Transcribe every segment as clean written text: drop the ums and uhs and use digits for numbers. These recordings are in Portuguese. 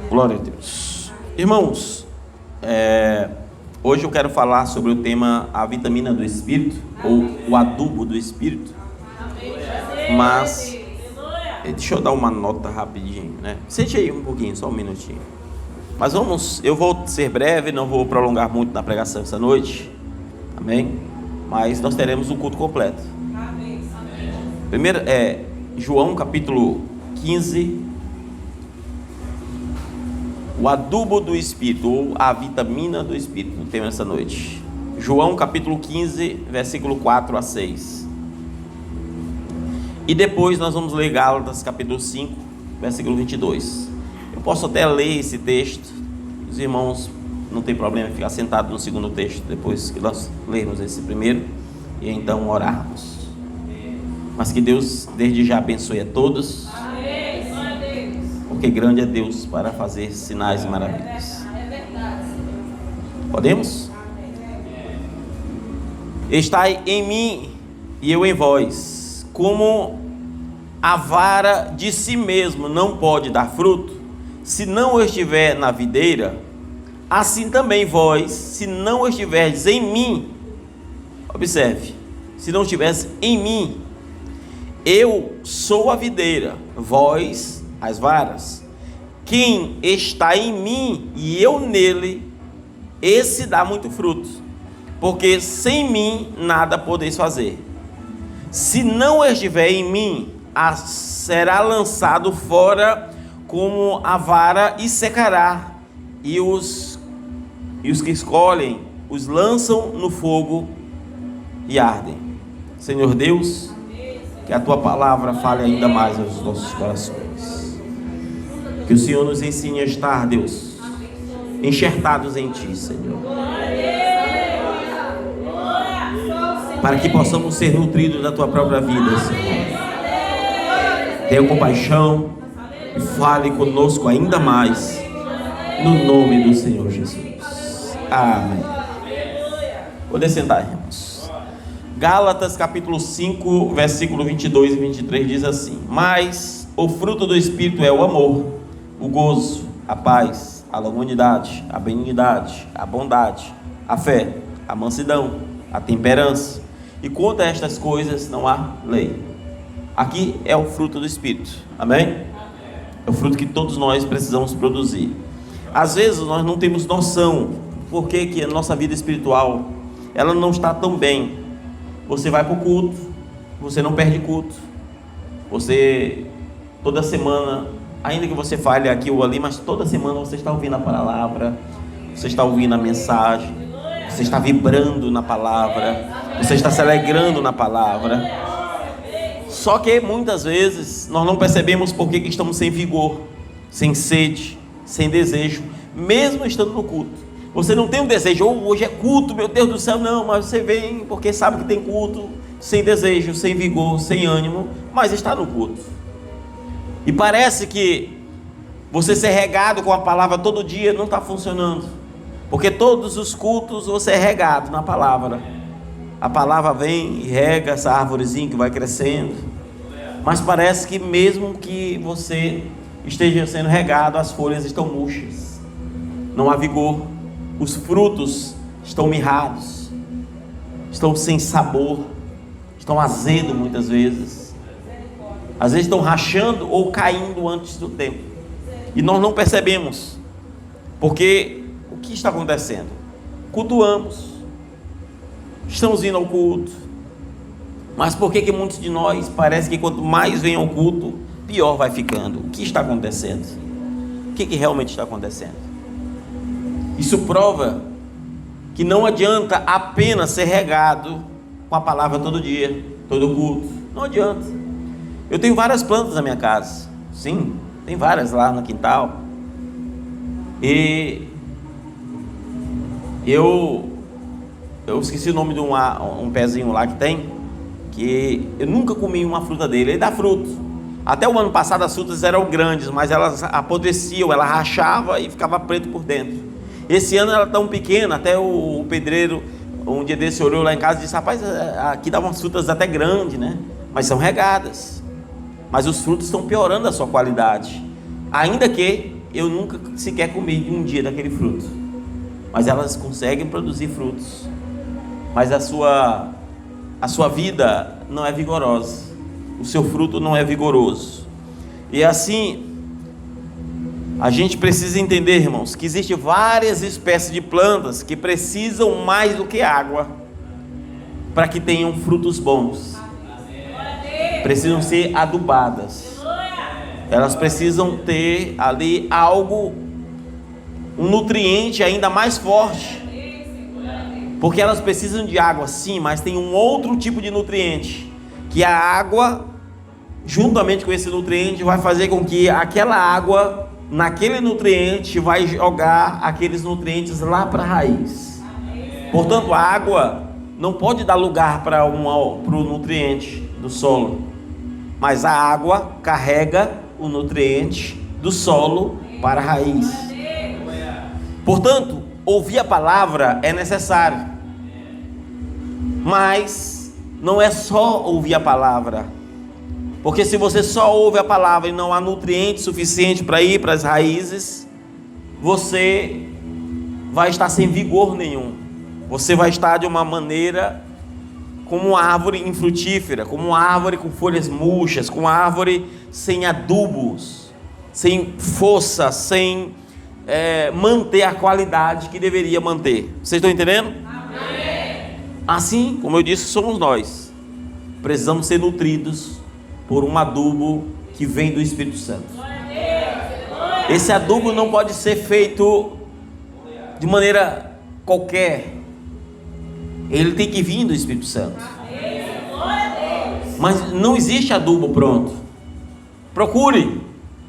Glória a Deus. Irmãos, hoje eu quero falar sobre o tema a vitamina do Espírito, ou o adubo do Espírito. Mas, deixa eu dar uma nota rapidinho, né? Sente aí um pouquinho, só um minutinho. Mas eu vou ser breve, não vou prolongar muito na pregação essa noite. Amém? Mas nós teremos o culto completo. Primeiro João capítulo 15. O adubo do Espírito, ou a vitamina do Espírito, o tema dessa noite. João capítulo 15, versículo 4 a 6. E depois nós vamos ler Gálatas capítulo 5, versículo 22. Eu posso até ler esse texto. Os irmãos não tem problema em ficar sentado no segundo texto, depois que nós lermos esse primeiro, e então orarmos. Mas que Deus desde já abençoe a todos. Porque grande é Deus para fazer sinais e maravilhas. Podemos? Estai em mim e eu em vós. Como a vara de si mesmo não pode dar fruto, se não estiver na videira, assim também vós, se não estiverdes em mim, observe, se não estiverdes em mim, eu sou a videira, vós as varas. Quem está em mim e eu nele, esse dá muito fruto, porque sem mim nada podeis fazer. Se não estiver em mim, será lançado fora como a vara e secará, e os que escolhem os lançam no fogo e ardem. Senhor Deus, que a tua palavra fale ainda mais aos nossos corações. Que o Senhor nos ensine a estar, Deus, enxertados em Ti, Senhor. Para que possamos ser nutridos da Tua própria vida, Senhor. Tenha compaixão e fale conosco ainda mais, no nome do Senhor Jesus. Amém. Poder sentar, irmãos. Gálatas capítulo 5, versículo 22 e 23 diz assim: Mas o fruto do Espírito é o amor, o gozo, a paz, a longanimidade, a benignidade, a bondade, a fé, a mansidão, a temperança. E contra estas coisas não há lei. Aqui é o fruto do Espírito, amém? É o fruto que todos nós precisamos produzir. Às vezes nós não temos noção por que a nossa vida espiritual ela não está tão bem. Você vai para o culto, você não perde culto. Você toda semana, ainda que você falhe aqui ou ali, mas toda semana você está ouvindo a palavra, você está ouvindo a mensagem, você está vibrando na palavra, você está se alegrando na palavra. Só que muitas vezes nós não percebemos por que estamos sem vigor, sem sede, sem desejo, mesmo estando no culto. Você não tem um desejo, hoje é culto, meu Deus do céu, não, mas você vem porque sabe que tem culto, sem desejo, sem vigor, sem ânimo, mas está no culto. E parece que você ser regado com a palavra todo dia não está funcionando, porque todos os cultos você é regado na palavra. A palavra vem e rega essa árvorezinha que vai crescendo, mas parece que mesmo que você esteja sendo regado, as folhas estão murchas, não há vigor, os frutos estão mirrados, estão sem sabor, estão azedos muitas vezes. Às vezes estão rachando ou caindo antes do tempo. E nós não percebemos. Porque o que está acontecendo? Cultuamos. Estamos indo ao culto. Mas por que muitos de nós parece que quanto mais vem ao culto, pior vai ficando? O que está acontecendo? O que realmente está acontecendo? Isso prova que não adianta apenas ser regado com a palavra todo dia, todo culto. Não adianta. Eu tenho várias plantas na minha casa. Sim, tem várias lá no quintal. E eu esqueci o nome de um pezinho lá que tem, que eu nunca comi uma fruta dele. Ele dá fruto. Até o ano passado as frutas eram grandes, mas elas apodreciam, ela rachava e ficava preto por dentro. Esse ano ela é tão pequena, até o pedreiro, um dia desse, olhou lá em casa e disse: rapaz, aqui dá umas frutas até grandes, né? Mas são regadas. Mas os frutos estão piorando a sua qualidade. Ainda que eu nunca sequer comi um dia daquele fruto, mas elas conseguem produzir frutos, mas a sua vida não é vigorosa, o seu fruto não é vigoroso. E assim, a gente precisa entender, irmãos, que existem várias espécies de plantas que precisam mais do que água para que tenham frutos bons. Precisam ser adubadas. Elas precisam ter ali algo, um nutriente ainda mais forte, porque elas precisam de água sim, mas tem um outro tipo de nutriente, que a água, juntamente com esse nutriente, vai fazer com que aquela água, naquele nutriente, vai jogar aqueles nutrientes lá para a raiz. Portanto, a água não pode dar lugar para o nutriente do solo, mas a água carrega o nutriente do solo para a raiz. Portanto, ouvir a palavra é necessário, mas não é só ouvir a palavra, porque se você só ouve a palavra e não há nutriente suficiente para ir para as raízes, você vai estar sem vigor nenhum. Você vai estar de uma maneira como uma árvore infrutífera, como uma árvore com folhas murchas, com uma árvore sem adubos, sem força, sem manter a qualidade que deveria manter. Vocês estão entendendo? Amém. Assim, como eu disse, somos nós. Precisamos ser nutridos por um adubo que vem do Espírito Santo. Esse adubo não pode ser feito de maneira qualquer. Ele tem que vir do Espírito Santo. Mas não existe adubo pronto. Procure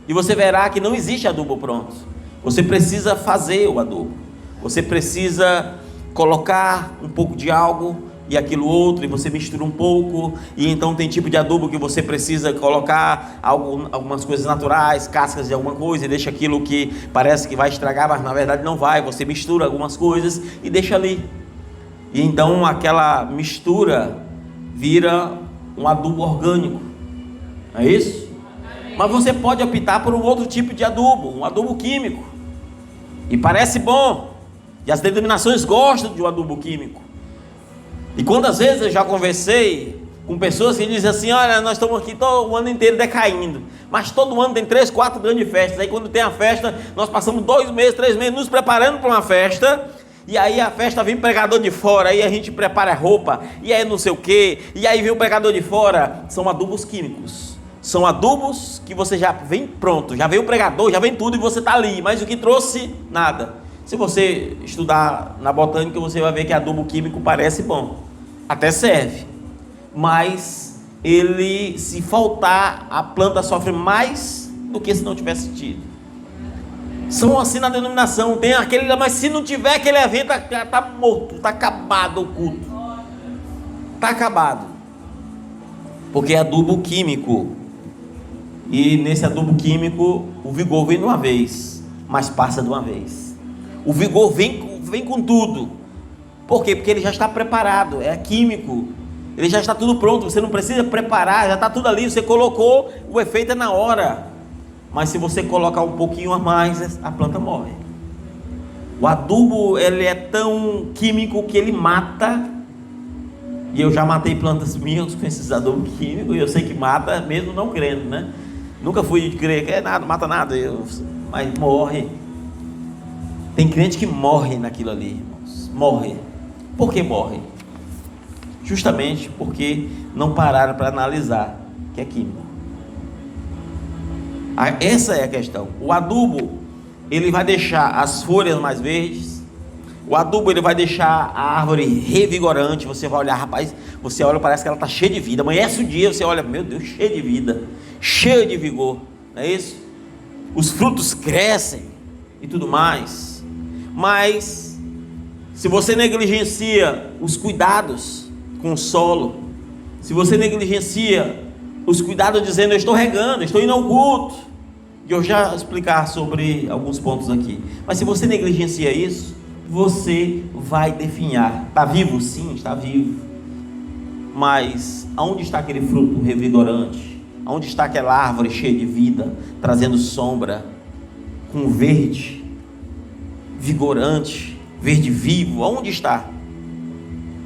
e você verá que não existe adubo pronto. Você precisa fazer o adubo. Você precisa colocar um pouco de algo e aquilo outro, e você mistura um pouco, e então tem tipo de adubo que você precisa colocar algumas coisas naturais, cascas de alguma coisa, e deixa aquilo que parece que vai estragar, mas na verdade não vai. Você mistura algumas coisas e deixa ali, e então aquela mistura vira um adubo orgânico, é isso? Mas você pode optar por um outro tipo de adubo, um adubo químico, e parece bom, e as denominações gostam de um adubo químico. E quantas vezes eu já conversei com pessoas que dizem assim: olha, nós estamos aqui todo o ano inteiro decaindo, mas todo ano tem 3, 4 grandes festas. Aí quando tem a festa, nós passamos 2 meses, 3 meses nos preparando para uma festa, e aí a festa vem pregador de fora, aí a gente prepara roupa, e aí não sei o que, e aí vem o pregador de fora. São adubos químicos, são adubos que você já vem pronto, já vem o pregador, já vem tudo e você está ali, mas o que trouxe? Nada. Se você estudar na botânica, você vai ver que adubo químico parece bom, até serve, mas ele, se faltar, a planta sofre mais do que se não tivesse tido. São assim na denominação, tem aquele, mas se não tiver aquele evento, está morto, está acabado o culto, está acabado, porque é adubo químico, e nesse adubo químico o vigor vem de uma vez, mas passa de uma vez. O vigor vem com tudo. Por quê? Porque ele já está preparado, é químico, ele já está tudo pronto, você não precisa preparar, já está tudo ali, você colocou, o efeito é na hora. Mas se você colocar um pouquinho a mais, a planta morre. O adubo, ele é tão químico que ele mata, e eu já matei plantas minhas com esses adubos químicos, e eu sei que mata, mesmo não crendo, né? Nunca fui crer que é nada, mata nada, mas morre. Tem crente que morre naquilo ali, irmãos. Morre. Por que morre? Justamente porque não pararam para analisar que é químico. Essa é a questão. O adubo, ele vai deixar as folhas mais verdes. O adubo, ele vai deixar a árvore revigorante. Você vai olhar, rapaz, você olha, parece que ela está cheia de vida. Amanhece o dia, você olha, meu Deus, cheia de vida, cheia de vigor. Não é isso? Os frutos crescem e tudo mais. Mas se você negligencia os cuidados com o solo, se você negligencia os cuidados dizendo: eu estou regando, estou indo ao culto, e eu já explicar sobre alguns pontos aqui, mas se você negligencia isso, você vai definhar. Está vivo? Sim, está vivo, mas aonde está aquele fruto revigorante? Aonde está aquela árvore cheia de vida, trazendo sombra? com verde, vigorante, verde vivo. Aonde está?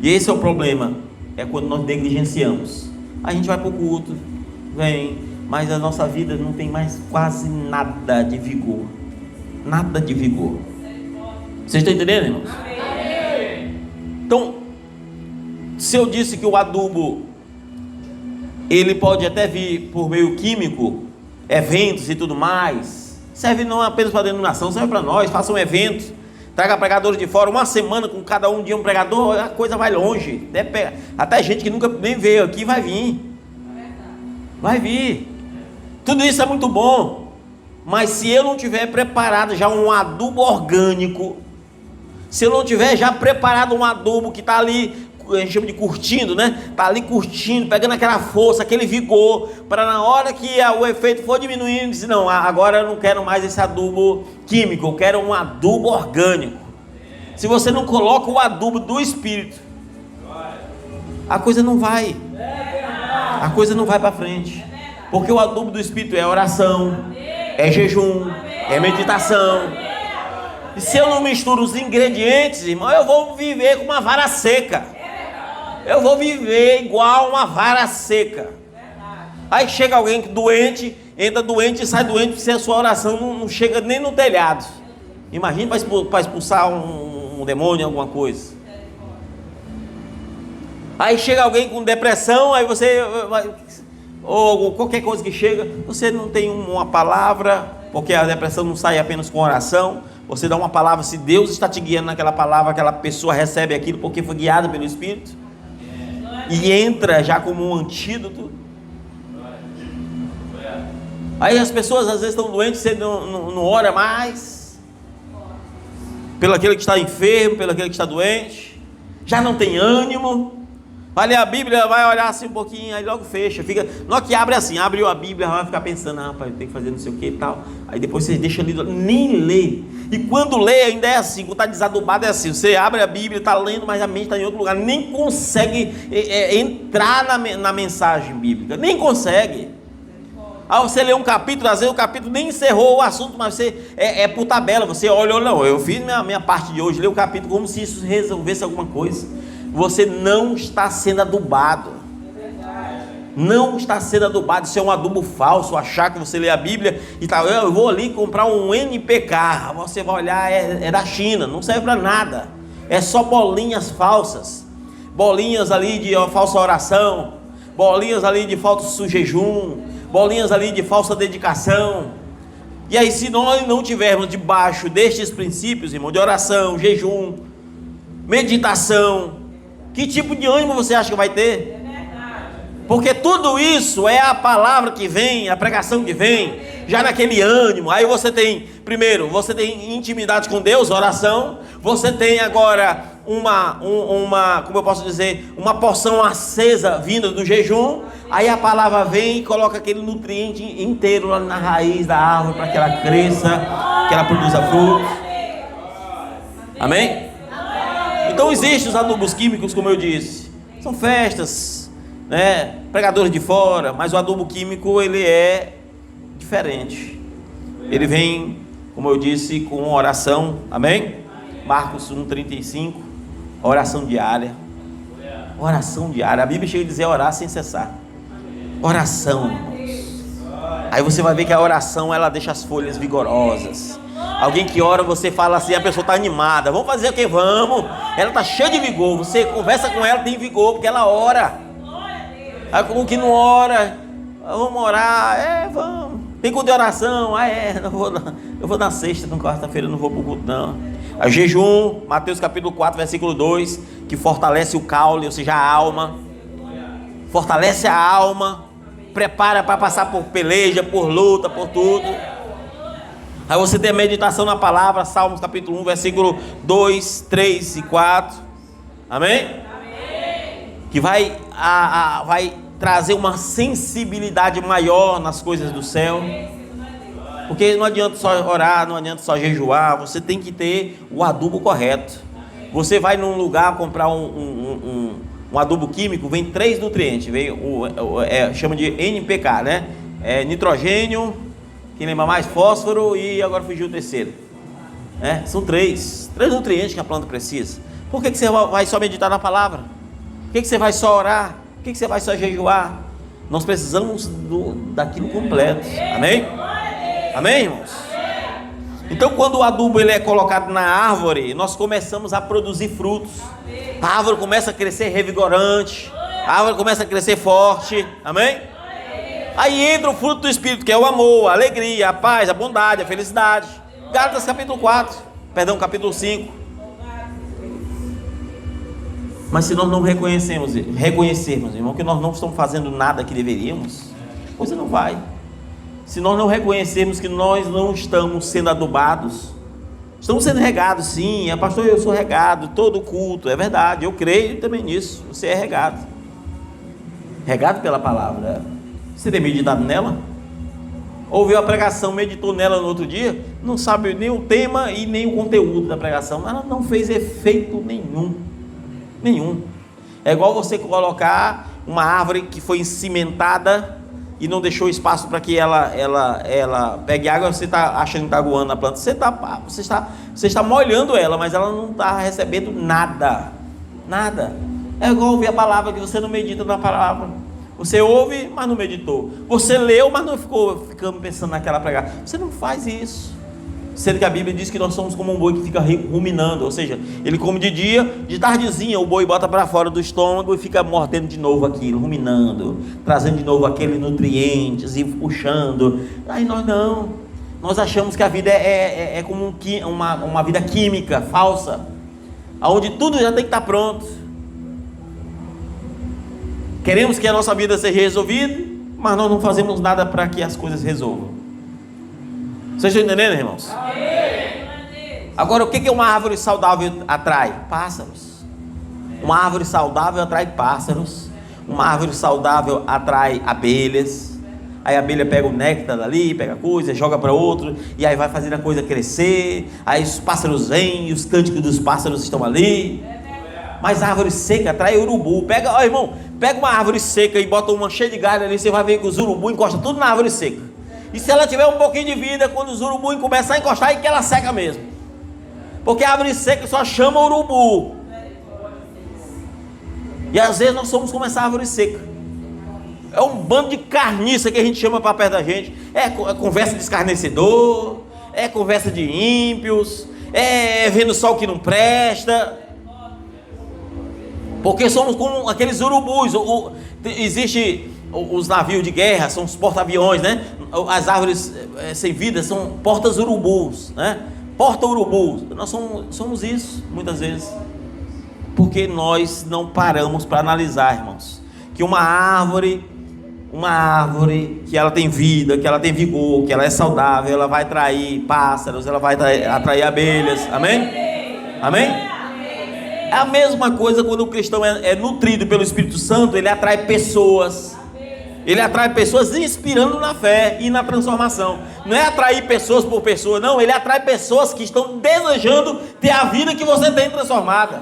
E esse é o problema, é quando nós negligenciamos. A gente vai para o culto, vem, mas a nossa vida não tem mais quase nada de vigor. Nada de vigor. Vocês estão entendendo, irmãos? Então, se eu disse que o adubo, ele pode até vir por meio químico, eventos e tudo mais, serve não apenas para a denominação, serve para nós. Faça um evento, traga pregadores de fora, uma semana com cada um de um pregador, a coisa vai longe. Até gente que nunca nem veio aqui vai vir. Vai vir. Tudo isso é muito bom, mas se eu não tiver preparado já um adubo orgânico, se eu não tiver já preparado um adubo que está ali, a gente chama de curtindo, né? Está ali curtindo, pegando aquela força, aquele vigor, para na hora que o efeito for diminuindo, dizer, não, agora eu não quero mais esse adubo químico, eu quero um adubo orgânico. Se você não coloca o adubo do Espírito, a coisa não vai para frente, porque o adubo do Espírito é oração, é jejum, é meditação. E se eu não misturo os ingredientes, irmão, eu vou viver com uma vara seca. Eu vou viver igual uma vara seca. Aí chega alguém doente, entra doente e sai doente, porque se a sua oração não chega nem no telhado. Imagina para expulsar um demônio, alguma coisa. Aí chega alguém com depressão, aí você, ou qualquer coisa que chega, você não tem uma palavra, porque a depressão não sai apenas com oração. Você dá uma palavra, se Deus está te guiando naquela palavra, aquela pessoa recebe aquilo porque foi guiada pelo Espírito e entra já como um antídoto. Aí as pessoas às vezes estão doentes, você não ora mais pelo aquele que está enfermo, pelo aquele que está doente, já não tem ânimo, vai ler a Bíblia, vai olhar assim um pouquinho, aí logo fecha, fica, na hora que abre assim, abriu a Bíblia, vai ficar pensando, rapaz, tem que fazer não sei o que e tal, aí depois você deixa ali, nem lê, e quando lê ainda é assim, quando está desadubado é assim, você abre a Bíblia, está lendo, mas a mente está em outro lugar, nem consegue entrar na mensagem bíblica, nem consegue. Aí você lê um capítulo, às vezes o capítulo nem encerrou o assunto, mas você por tabela, você olha, não, eu fiz minha parte de hoje, lê o capítulo como se isso resolvesse alguma coisa. Você não está sendo adubado. Não está sendo adubado. Isso é um adubo falso. Achar que você lê a Bíblia e tal, eu vou ali comprar um NPK. Você vai olhar, é da China, não serve para nada. É só bolinhas falsas. Bolinhas ali de falsa oração. Bolinhas ali de falso jejum. Bolinhas ali de falsa dedicação. E aí, se nós não tivermos debaixo destes princípios, irmão, de oração, jejum, meditação, que tipo de ânimo você acha que vai ter? Porque tudo isso é a palavra que vem, a pregação que vem, já naquele ânimo. Aí você tem, primeiro, você tem intimidade com Deus, oração. Você tem agora como eu posso dizer, uma porção acesa vinda do jejum. Aí a palavra vem e coloca aquele nutriente inteiro lá na raiz da árvore para que ela cresça, que ela produza frutos. Amém? Então existem os adubos químicos, como eu disse, são festas, né? Pregadores de fora, mas o adubo químico ele é diferente. Ele vem, como eu disse, com oração, amém? Marcos 1,35, oração diária. Oração diária, a Bíblia chega a dizer orar sem cessar. Oração, irmãos. Aí você vai ver que a oração ela deixa as folhas vigorosas. Alguém que ora, você fala assim, a pessoa está animada, vamos fazer o que? Vamos, ela está cheia de vigor, você conversa com ela, tem vigor, porque ela ora. Aí como que não ora, vamos orar, vamos, tem culto de oração, eu vou na sexta, na quarta-feira, não vou para o culto não. A jejum, Mateus capítulo 4, versículo 2, que fortalece o caule, ou seja, a alma, fortalece a alma, prepara para passar por peleja, por luta, por tudo. Aí você tem a meditação na palavra, Salmos capítulo 1, versículo 2, 3 e 4. Amém? Amém. Que vai trazer uma sensibilidade maior nas coisas do céu. Porque não adianta só orar, não adianta só jejuar, você tem que ter o adubo correto. Você vai num lugar comprar um adubo químico, vem 3 nutrientes, chama de NPK, né? Nitrogênio, Quem lembra mais? Fósforo e agora fugiu o terceiro. São três nutrientes que a planta precisa. Por que você vai só meditar na palavra? Por que você vai só orar? Por que você vai só jejuar? Nós precisamos daquilo completo. Amém? Amém, irmãos? Então, quando o adubo ele é colocado na árvore, nós começamos a produzir frutos. A árvore começa a crescer revigorante, a árvore começa a crescer forte. Amém? Aí entra o fruto do Espírito, que é o amor, a alegria, a paz, a bondade, a felicidade. Gálatas capítulo capítulo 5. Mas se nós não reconhecermos, irmão, que nós não estamos fazendo nada que deveríamos, a coisa não vai. Se nós não reconhecermos que nós não estamos sendo adubados, estamos sendo regados, sim. Pastor, eu sou regado todo culto, é verdade, eu creio também nisso. Você é regado pela palavra. Você tem meditado nela? Ouviu a pregação, meditou nela no outro dia, não sabe nem o tema e nem o conteúdo da pregação, ela não fez efeito nenhum. É igual você colocar uma árvore que foi cimentada e não deixou espaço para que ela pegue água. Você está achando que está aguando na planta, você está molhando ela, mas ela não está recebendo nada. É igual ouvir a palavra, que você não medita na palavra. Você ouve, mas não meditou. Você leu, mas não ficando pensando naquela pregação. Você não faz isso. Sendo que a Bíblia diz que nós somos como um boi que fica ruminando, ou seja, ele come de dia, de tardezinha o boi bota para fora do estômago e fica mordendo de novo aquilo, ruminando, trazendo de novo aqueles nutrientes e puxando. Aí nós achamos que a vida é como uma vida química, falsa, onde tudo já tem que estar pronto. Queremos que a nossa vida seja resolvida, mas nós não fazemos nada para que as coisas resolvam. Vocês estão entendendo, irmãos? Agora, o que uma árvore saudável atrai? Pássaros. Uma árvore saudável atrai pássaros. Uma árvore saudável atrai abelhas. Aí a abelha pega o néctar dali, pega coisa, joga para outro, e aí vai fazendo a coisa crescer. Aí os pássaros vêm e os cânticos dos pássaros estão ali. Mas a árvore seca atrai urubu. Irmão, pega uma árvore seca e bota uma cheia de galho ali, você vai ver que os urubu encostam tudo na árvore seca. E se ela tiver um pouquinho de vida, quando os urubus começar a encostar, aí que ela seca mesmo. Porque a árvore seca só chama urubu. E às vezes nós somos como essa árvore seca. É um bando de carniça que a gente chama para perto da gente. É conversa de escarnecedor, é conversa de ímpios, é vendo só o que não presta. Porque somos como aqueles urubus. Existe os navios de guerra, são os porta-aviões, né? As árvores sem vida são portas-urubus, né? Porta-urubus. Nós somos isso, muitas vezes. Porque nós não paramos para analisar, irmãos, que uma árvore que ela tem vida, que ela tem vigor, que ela é saudável, ela vai atrair pássaros, ela vai atrair abelhas. Amém? Amém? É a mesma coisa quando o cristão é nutrido pelo Espírito Santo, ele atrai pessoas. Ele atrai pessoas inspirando na fé e na transformação. Não é atrair pessoas por pessoa, não. Ele atrai pessoas que estão desejando ter a vida que você tem transformada,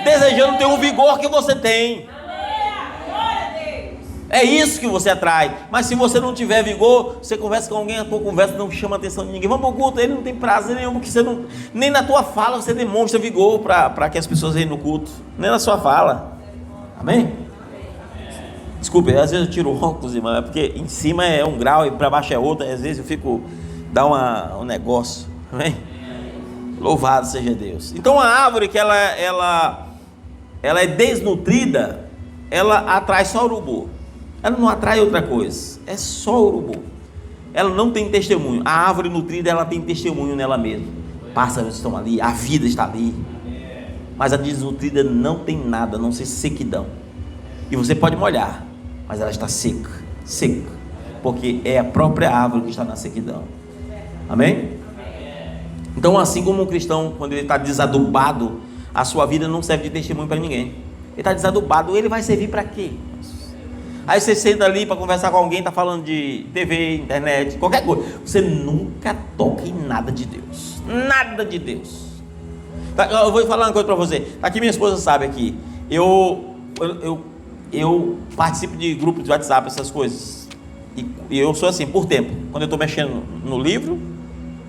desejando ter o vigor que você tem. É isso que você atrai. Mas se você não tiver vigor, você conversa com alguém, a tua conversa não chama a atenção de ninguém. Vamos para o culto, ele não tem prazer nenhum, porque você não, nem na tua fala você demonstra vigor para que as pessoas venham no culto, nem na sua fala. Amém? Desculpe, às vezes eu tiro o óculos, irmão, porque em cima é um grau e para baixo é outro. Às vezes eu fico, dá um negócio. Amém? Louvado seja Deus. Então a árvore que ela é desnutrida, ela atrai só urubu. Ela não atrai outra coisa, é só urubu. Ela não tem testemunho. A árvore nutrida, ela tem testemunho nela mesma. Pássaros estão ali, a vida está ali. Mas a desnutrida não tem nada, a não ser sequidão. E você pode molhar, mas ela está seca, porque é a própria árvore que está na sequidão. Amém? Então, assim como um cristão, quando ele está desadubado, a sua vida não serve de testemunho para ninguém. Ele está desadubado, ele vai servir para quê? Aí você senta ali para conversar com alguém, está falando de TV, internet, qualquer coisa. Você nunca toca em nada de Deus. Nada de Deus. Eu vou falar uma coisa para você. Aqui minha esposa sabe aqui. Eu participo de grupos de WhatsApp, essas coisas. E eu sou assim, por tempo. Quando eu estou mexendo no livro,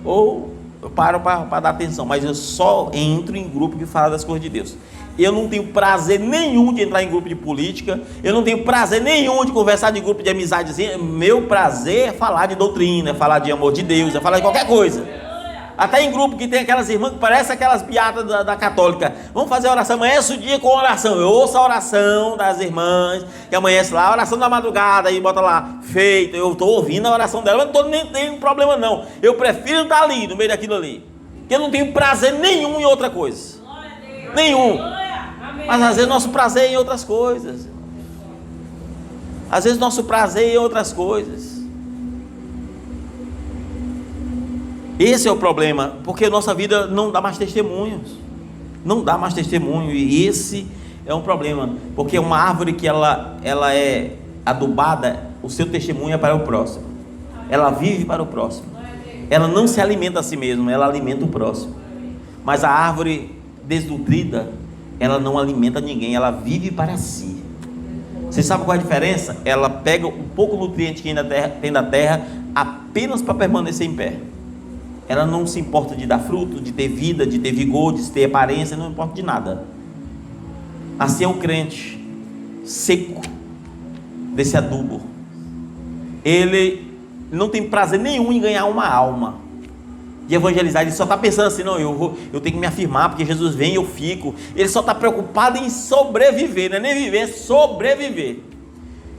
ou eu paro para dar atenção. Mas eu só entro em grupo que fala das coisas de Deus. Eu não tenho prazer nenhum de entrar em grupo de política. Eu não tenho prazer nenhum de conversar de grupo de amizade. Meu prazer é falar de doutrina, é falar de amor de Deus, é falar de qualquer coisa. Até em grupo que tem aquelas irmãs que parecem aquelas piadas da católica. Vamos fazer oração, amanhece o dia com oração. Eu ouço a oração das irmãs, que amanhece lá, a oração da madrugada, aí bota lá, feito. Eu estou ouvindo a oração dela, mas não estou nem tendo problema não. Eu prefiro estar ali, no meio daquilo ali. Porque eu não tenho prazer nenhum em outra coisa. Nenhum. Mas às vezes nosso prazer é em outras coisas. Às vezes nosso prazer é em outras coisas. Esse é o problema, porque nossa vida não dá mais testemunhos. Não dá mais testemunho. E esse é um problema. Porque uma árvore que ela é adubada, o seu testemunho é para o próximo. Ela vive para o próximo. Ela não se alimenta a si mesma, ela alimenta o próximo. Mas a árvore desnutrida, ela não alimenta ninguém, ela vive para si. Você sabe qual é a diferença? Ela pega um pouco nutriente que ainda tem da terra, apenas para permanecer em pé. Ela não se importa de dar fruto, de ter vida, de ter vigor, de ter aparência, não importa de nada. Assim é o crente seco desse adubo. Ele não tem prazer nenhum em ganhar uma alma, de evangelizar. Ele só está pensando assim, não, eu tenho que me afirmar, porque Jesus vem e eu fico. Ele só está preocupado em sobreviver, não é nem viver, é sobreviver.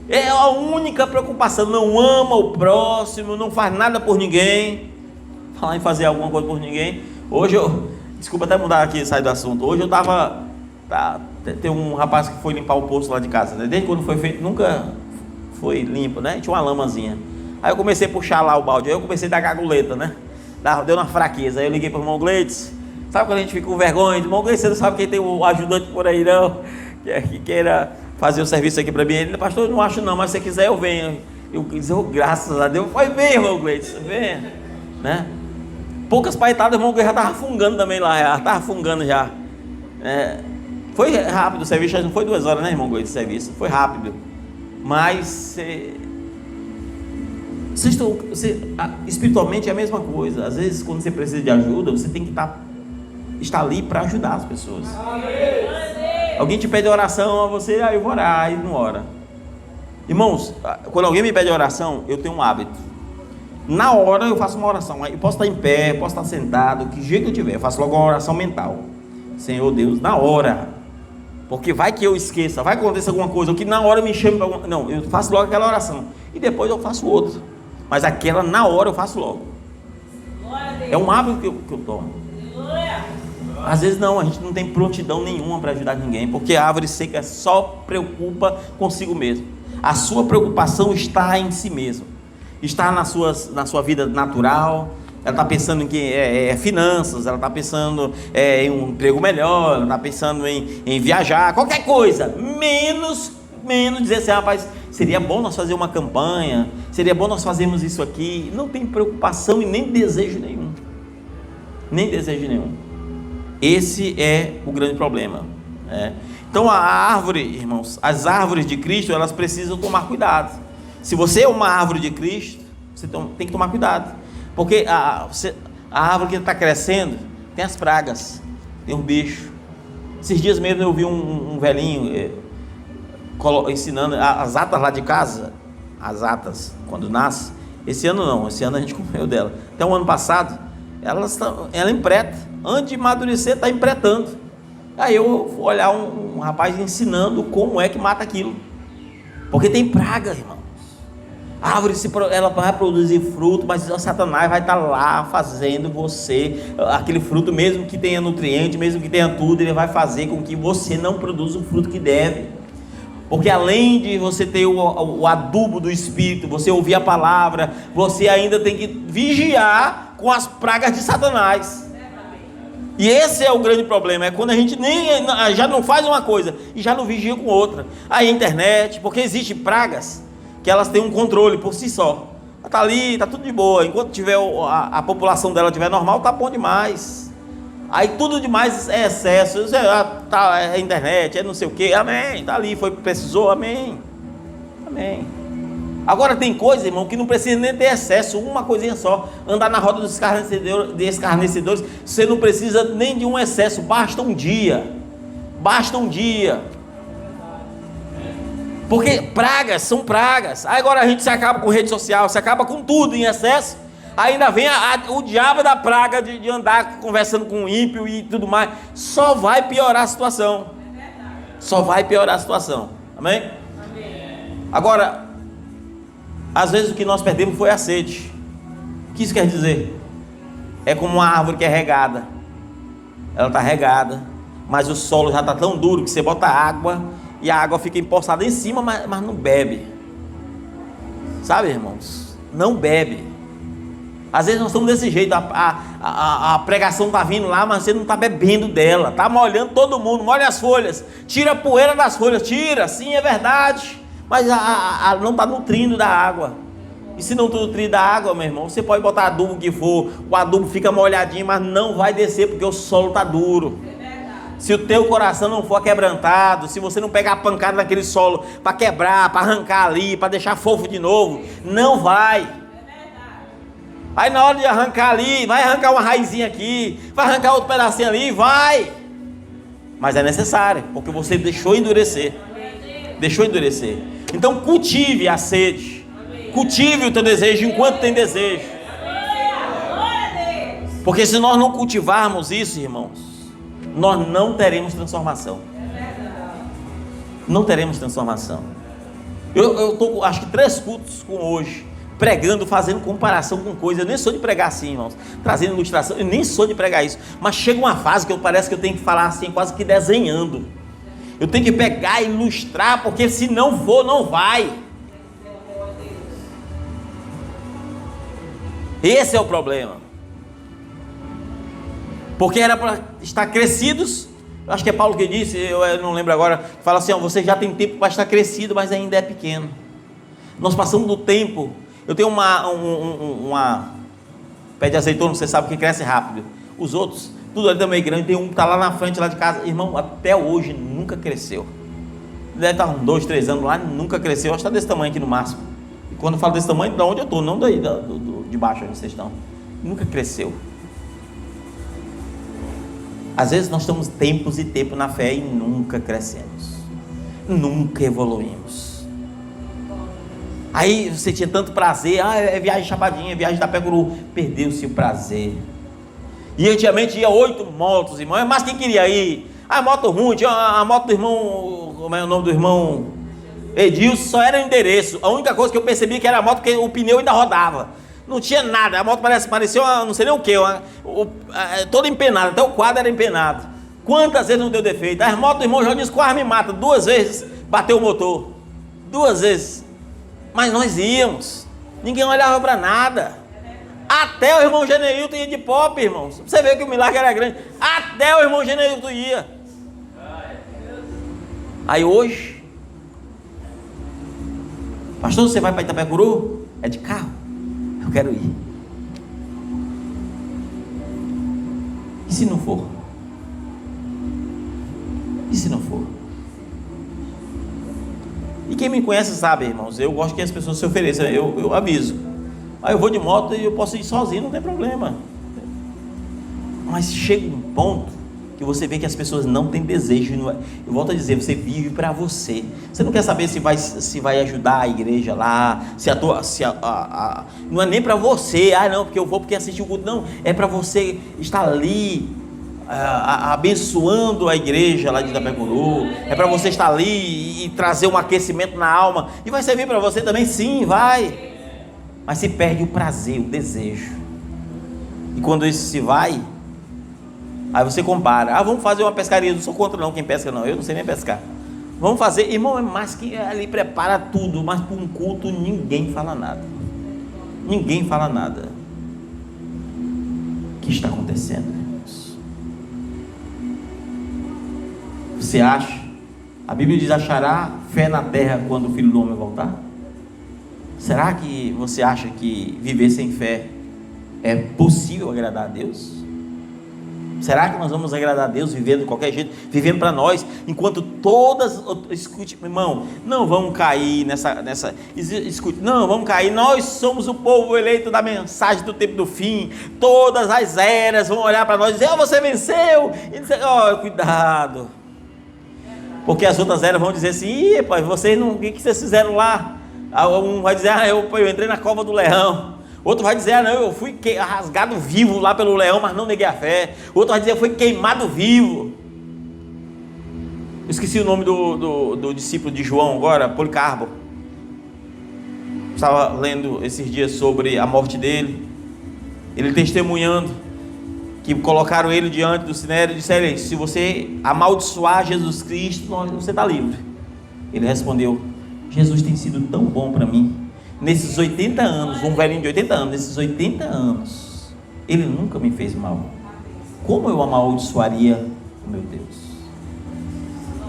É a única preocupação. Não ama o próximo, não faz nada por ninguém. Falar em fazer alguma coisa por ninguém. Hoje desculpa até mudar aqui, sair do assunto. Hoje eu tem um rapaz que foi limpar o poço lá de casa, né? Desde quando foi feito, nunca foi limpo, né? Tinha uma lamazinha. Aí eu comecei a puxar lá o balde, aí eu comecei a dar gaguleta, né? Deu uma fraqueza. Aí eu liguei para o irmão Gleides. Sabe quando a gente fica com vergonha? Irmão Gleides, você não sabe quem tem o ajudante por aí não, que queira fazer o serviço aqui para mim. Ele, pastor, eu não acho não, mas se você quiser eu venho. Eu disse, graças a Deus. Foi bem, irmão Gleides, venha, né? Poucas paitadas, o irmão Gleides já estava fungando também lá, já estava fungando já. Foi rápido o serviço, não foi 2 horas, né, irmão Gleides, de serviço, foi rápido. Mas espiritualmente é a mesma coisa. Às vezes quando você precisa de ajuda, você tem que estar ali para ajudar as pessoas. Alguém te pede oração, você, eu vou orar, e não ora. Irmãos, quando alguém me pede oração, eu tenho um hábito. Na hora eu faço uma oração. Eu posso estar em pé, posso estar sentado, que jeito que eu tiver, eu faço logo uma oração mental. Senhor Deus, na hora. Porque vai que eu esqueça, vai acontecer alguma coisa, ou que na hora me chame para alguma... Não, eu faço logo aquela oração. E depois eu faço outra. Mas aquela na hora eu faço logo. É um hábito que eu tomo. Às vezes não, a gente não tem prontidão nenhuma para ajudar ninguém, porque a árvore seca só preocupa consigo mesmo. A sua preocupação está em si mesmo. Está na sua vida natural. Ela está pensando em que finanças, ela está pensando em um emprego melhor, ela está pensando em viajar, qualquer coisa, menos dizer assim, rapaz, seria bom nós fazer uma campanha, seria bom nós fazermos isso aqui. Não tem preocupação e nem desejo nenhum. Nem desejo nenhum. Esse é o grande problema. Então a árvore, irmãos, as árvores de Cristo, elas precisam tomar cuidado. Se você é uma árvore de Cristo, você tem que tomar cuidado. Porque a árvore que está crescendo, tem as pragas, tem os bichos. Esses dias mesmo eu vi um velhinho ensinando as atas lá de casa. As atas, quando nasce. Esse ano não, esse ano a gente comeu dela. Até o ano passado, ela empreta. Antes de amadurecer, está empretando. Aí eu fui olhar um rapaz ensinando como é que mata aquilo. Porque tem praga, irmão. A árvore ela vai produzir fruto, mas o Satanás vai estar lá fazendo aquele fruto, mesmo que tenha nutriente, mesmo que tenha tudo, ele vai fazer com que você não produza o fruto que deve. Porque além de você ter o adubo do Espírito, você ouvir a palavra, você ainda tem que vigiar com as pragas de Satanás. E esse é o grande problema, é quando a gente já não faz uma coisa e já não vigia com outra. Aí a internet, porque existem pragas que elas têm um controle por si só. Está ali, está tudo de boa. Enquanto tiver a população dela estiver normal, está bom demais. Aí tudo demais é excesso. É internet, é não sei o que. Amém. Está ali, precisou, amém. Amém. Agora tem coisa, irmão, que não precisa nem ter excesso, uma coisinha só. Andar na roda dos escarnecedores, você não precisa nem de um excesso, basta um dia. Basta um dia. Porque pragas são pragas. Aí agora a gente se acaba com rede social, se acaba com tudo em excesso. Ainda vem o diabo da praga de andar conversando com o ímpio e tudo mais. Só vai piorar a situação. Só vai piorar a situação. Amém? Agora, às vezes o que nós perdemos foi a sede. O que isso quer dizer? É como uma árvore que é regada. Ela está regada, mas o solo já está tão duro que você bota água e a água fica empoçada em cima, mas não bebe. Sabe, irmãos? Não bebe. Às vezes nós estamos desse jeito, a pregação está vindo lá, mas você não está bebendo dela, está molhando todo mundo, molha as folhas, tira a poeira das folhas, tira, sim, é verdade, mas não está nutrindo da água. E se não nutrir da água, meu irmão, você pode botar adubo que for, o adubo fica molhadinho, mas não vai descer porque o solo está duro. Se o teu coração não for quebrantado, se você não pegar a pancada naquele solo para quebrar, para arrancar ali, para deixar fofo de novo, não vai. Aí na hora de arrancar ali, vai arrancar uma raizinha aqui, vai arrancar outro pedacinho ali, vai. Mas é necessário, porque você deixou endurecer. Deixou endurecer. Então cultive a sede. Cultive o teu desejo enquanto tem desejo. Porque se nós não cultivarmos isso, irmãos, nós não teremos transformação. Não teremos transformação. Eu estou, acho que 3 cultos com hoje, pregando, fazendo comparação com coisa. Eu nem sou de pregar assim, irmãos, trazendo ilustração, eu nem sou de pregar isso, mas chega uma fase que parece que eu tenho que falar assim, quase que desenhando. Eu tenho que pegar e ilustrar, porque se não for, não vai. Esse é o problema. Porque era para estar crescidos. Eu acho que é Paulo que disse, eu não lembro agora, fala assim, ó, você já tem tempo para estar crescido, mas ainda é pequeno. Nós passamos do tempo. Eu tenho uma pé de azeitona, você sabe que cresce rápido. Os outros, tudo ali também grande. Tem um que está lá na frente, lá de casa. Irmão, até hoje nunca cresceu. Deve estar uns 2, 3 anos lá, nunca cresceu. Acho que está desse tamanho aqui no máximo. E quando eu falo desse tamanho, de onde eu estou, não daí, de baixo onde vocês estão. Nunca cresceu. Às vezes nós estamos tempos e tempo na fé e nunca crescemos. Nunca evoluímos. Aí você tinha tanto prazer, é viagem Chapadinha, viagem da Peguru, perdeu-se o prazer. E antigamente ia 8 motos, irmão, mas quem queria ir? A moto ruim, tinha a moto do irmão, como é o nome do irmão? Edilson, só era o endereço. A única coisa que eu percebi que era a moto, porque o pneu ainda rodava. Não tinha nada, a moto parecia uma, não sei nem o que, toda empenada, até o quadro era empenado. Quantas vezes não deu defeito? As motos do irmão Jones quase me mata, 2 vezes bateu o motor, 2 vezes. Mas nós íamos, ninguém olhava para nada. Até o irmão Geneilton ia de pop, irmãos. Você vê que o milagre era grande. Até o irmão Geneilton ia. Aí hoje, pastor, você vai para Itapecuru? É de carro? Eu quero ir. E se não for? E se não for? E quem me conhece sabe, irmãos, eu gosto que as pessoas se ofereçam, eu aviso. Aí eu vou de moto e eu posso ir sozinho, não tem problema. Mas chega um ponto que você vê que as pessoas não têm desejo. Eu volto a dizer, você vive para você. Você não quer saber se vai ajudar a igreja lá, não é nem para você, não, porque eu vou porque assisti o culto, não, é para você estar ali, abençoando a igreja lá de Itapecuru, é para você estar ali e trazer um aquecimento na alma, e vai servir para você também, sim, vai, mas se perde o prazer, o desejo, e quando isso se vai, aí você compara, vamos fazer uma pescaria, não sou contra não quem pesca não, eu não sei nem pescar, vamos fazer, irmão, é mais que ali prepara tudo, mas para um culto ninguém fala nada, o que está acontecendo? Você acha? A Bíblia diz, achará fé na terra quando o Filho do Homem voltar? Será que você acha que viver sem fé é possível agradar a Deus? Será que nós vamos agradar a Deus vivendo de qualquer jeito, vivendo para nós, enquanto todas, escute, irmão, não vamos cair escute, não vamos cair, nós somos o povo eleito da mensagem do tempo do fim, todas as eras vão olhar para nós e dizer, você venceu, e dizer, cuidado, porque as outras eras vão dizer assim, pai, vocês não, o que vocês fizeram lá? Um vai dizer, eu entrei na cova do leão. Outro vai dizer, não, eu fui rasgado vivo lá pelo leão, mas não neguei a fé. Outro vai dizer, eu fui queimado vivo. Eu esqueci o nome do discípulo de João agora, Policarpo. Estava lendo esses dias sobre a morte dele. Ele testemunhando que colocaram ele diante do sinédrio e disseram, se você amaldiçoar Jesus Cristo, você está livre. Ele respondeu, Jesus tem sido tão bom para mim. Nesses 80 anos, um velhinho de 80 anos, nesses 80 anos, ele nunca me fez mal. Como eu amaldiçoaria o meu Deus?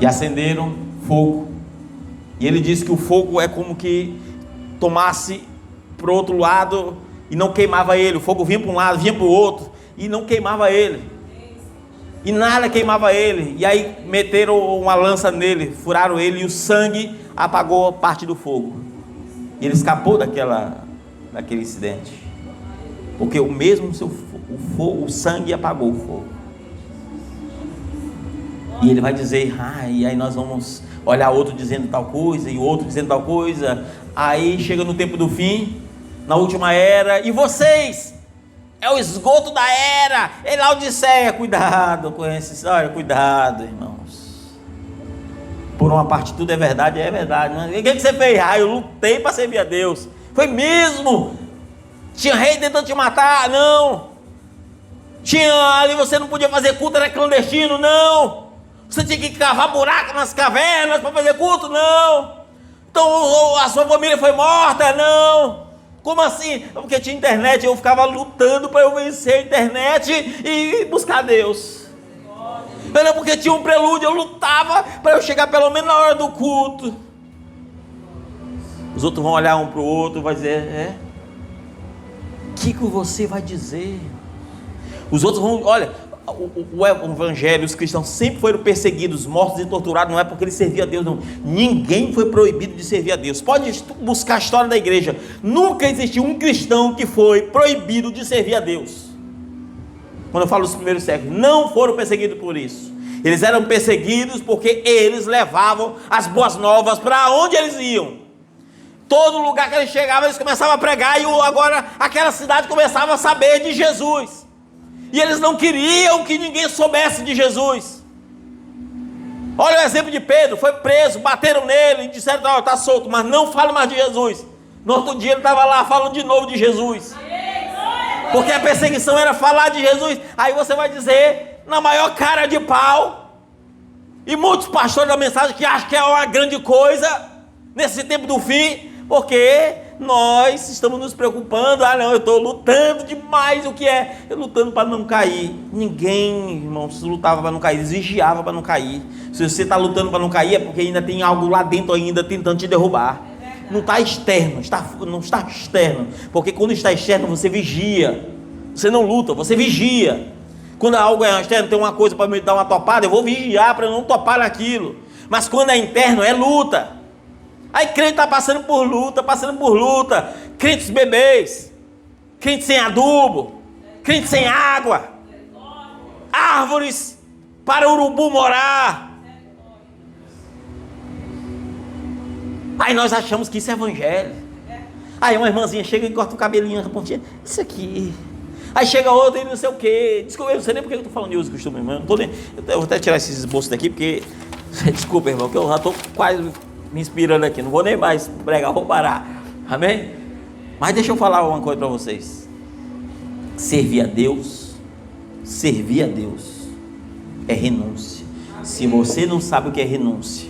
E acenderam fogo. E ele disse que o fogo é como que tomasse para o outro lado e não queimava ele. O fogo vinha para um lado, vinha para o outro e não queimava ele. E nada queimava ele. E aí meteram uma lança nele, furaram ele e o sangue apagou parte do fogo. E ele escapou daquele incidente, porque o sangue apagou o fogo. E ele vai dizer, e aí nós vamos olhar outro dizendo tal coisa, e outro dizendo tal coisa. Aí chega no tempo do fim, na última era, e vocês, é o esgoto da era, é Laodiceia, cuidado com essa história, cuidado, irmãos. Por uma parte tudo é verdade, mas o que você fez? Eu lutei para servir a Deus. Foi mesmo? Tinha rei tentando te matar? Não. Tinha ali, você não podia fazer culto, era clandestino? Não. Você tinha que cavar buraco nas cavernas para fazer culto? Não. Então a sua família foi morta? Não. Como assim? Porque tinha internet, eu ficava lutando para eu vencer a internet e buscar Deus. Não, porque tinha um prelúdio, eu lutava para eu chegar pelo menos na hora do culto. Os outros vão olhar um para o outro e vai dizer, o que você vai dizer? Os outros vão, olha, o evangelho, os cristãos sempre foram perseguidos, mortos e torturados, não é porque eles serviam a Deus, não. Ninguém foi proibido de servir a Deus. Pode buscar a história da igreja, nunca existiu um cristão que foi proibido de servir a Deus. Quando eu falo dos primeiros séculos, não foram perseguidos por isso. Eles eram perseguidos porque eles levavam as boas novas para onde eles iam. Todo lugar que eles chegavam, eles começavam a pregar, e agora aquela cidade começava a saber de Jesus. E eles não queriam que ninguém soubesse de Jesus. Olha o exemplo de Pedro, foi preso, bateram nele e disseram, está solto, mas não fale mais de Jesus. No outro dia ele estava lá falando de novo de Jesus. Porque a perseguição era falar de Jesus. Aí você vai dizer, na maior cara de pau, e muitos pastores da mensagem que acham que é uma grande coisa nesse tempo do fim, porque nós estamos nos preocupando. Não, eu estou lutando demais. O que é? Eu lutando para não cair. Ninguém, irmãos, lutava para não cair, eles vigiavam para não cair. Se você está lutando para não cair, é porque ainda tem algo lá dentro ainda tentando te derrubar. Não está externo, não está externo, porque quando está externo você vigia, você não luta, você vigia. Quando algo é externo, tem uma coisa para me dar uma topada, eu vou vigiar para não topar naquilo. Mas quando é interno, é luta. Aí crente está passando por luta, crentes bebês, crente sem adubo, crente sem água, árvores para urubu morar. Aí nós achamos que isso é evangelho. Aí uma irmãzinha chega e corta o cabelinho na pontinha, isso aqui. Aí chega outra e não sei o que. Desculpa, eu não sei nem porque eu estou falando de uso e costume, irmão. Eu vou até tirar esses esboços daqui, porque desculpa, irmão, que eu já estou quase me inspirando aqui. Não vou nem mais pregar, vou parar. Amém? Mas deixa eu falar uma coisa para vocês. Servir a Deus é renúncia. Se você não sabe o que é renúncia,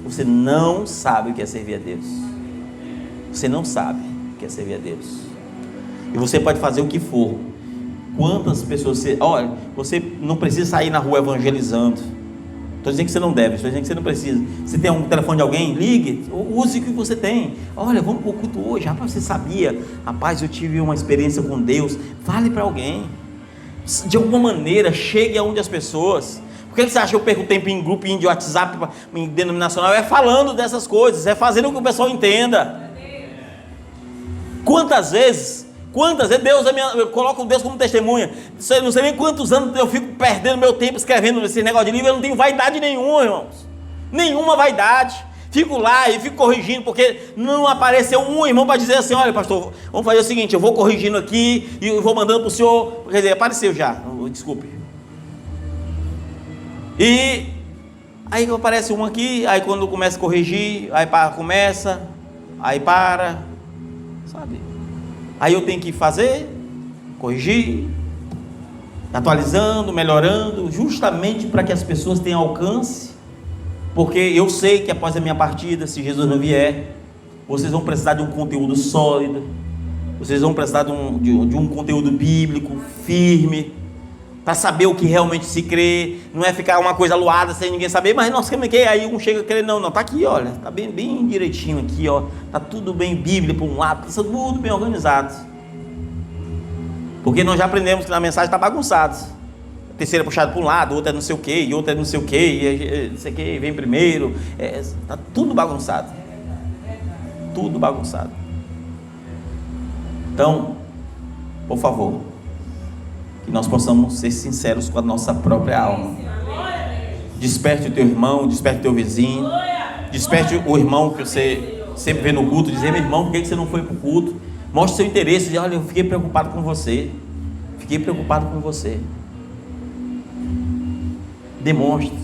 você não sabe o que é servir a Deus. Você não sabe o que é servir a Deus. E você pode fazer o que for. Quantas pessoas olha, você não precisa sair na rua evangelizando. Estou dizendo que você não deve, estou dizendo que você não precisa. Você tem um telefone de alguém? Ligue, use o que você tem. Olha, vamos para o culto hoje. Rapaz, você sabia? Rapaz, eu tive uma experiência com Deus. Fale para alguém. de alguma maneira chegue aonde as pessoas. Por que você acha que eu perco tempo em grupinho de WhatsApp, em denominacional? É falando dessas coisas, é fazendo com que o pessoal entenda. Quantas vezes Deus eu coloco Deus como testemunha. Não sei nem quantos anos eu fico perdendo meu tempo escrevendo esse negócio de livro. Eu não tenho vaidade nenhuma, irmãos. Nenhuma vaidade. Fico lá e fico corrigindo, porque não apareceu um irmão para dizer assim: olha, pastor, vamos fazer o seguinte, eu vou corrigindo aqui e vou mandando para o senhor. Quer dizer, apareceu já, desculpe. E aí aparece um aqui, aí quando começa a corrigir, aí começa, aí para, sabe? Aí eu tenho que fazer, corrigir, atualizando, melhorando, justamente para que as pessoas tenham alcance. Porque eu sei que após a minha partida, se Jesus não vier, vocês vão precisar de um conteúdo sólido, vocês vão precisar de um conteúdo bíblico, firme, para saber o que realmente se crê. Não é ficar uma coisa aluada sem ninguém saber, mas nós queremos que aí um chega a crer, não, está aqui, olha, está bem direitinho aqui, ó, está tudo bem Bíblia por um lado, está tudo bem organizado. Porque nós já aprendemos que na mensagem está bagunçado. Terceira puxada para um lado, outra é não sei o que, e outra é não sei o que, e não sei o que, vem primeiro, está tudo bagunçado. Tudo bagunçado. Então, por favor, que nós possamos ser sinceros com a nossa própria alma. Desperte o teu irmão, desperte o teu vizinho, desperte o irmão que você sempre vê no culto, dizer: meu irmão, por que você não foi para o culto? Mostre seu interesse, diz: olha, eu fiquei preocupado com você, fiquei preocupado com você. Demonstre,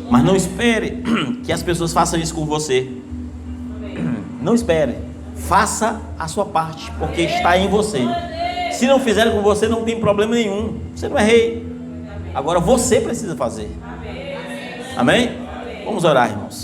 mas não espere que as pessoas façam isso com você. Não espere, faça a sua parte, porque está em você. Se não fizerem com você, não tem problema nenhum, você não é rei. Agora você precisa fazer. Amém? Vamos orar, irmãos.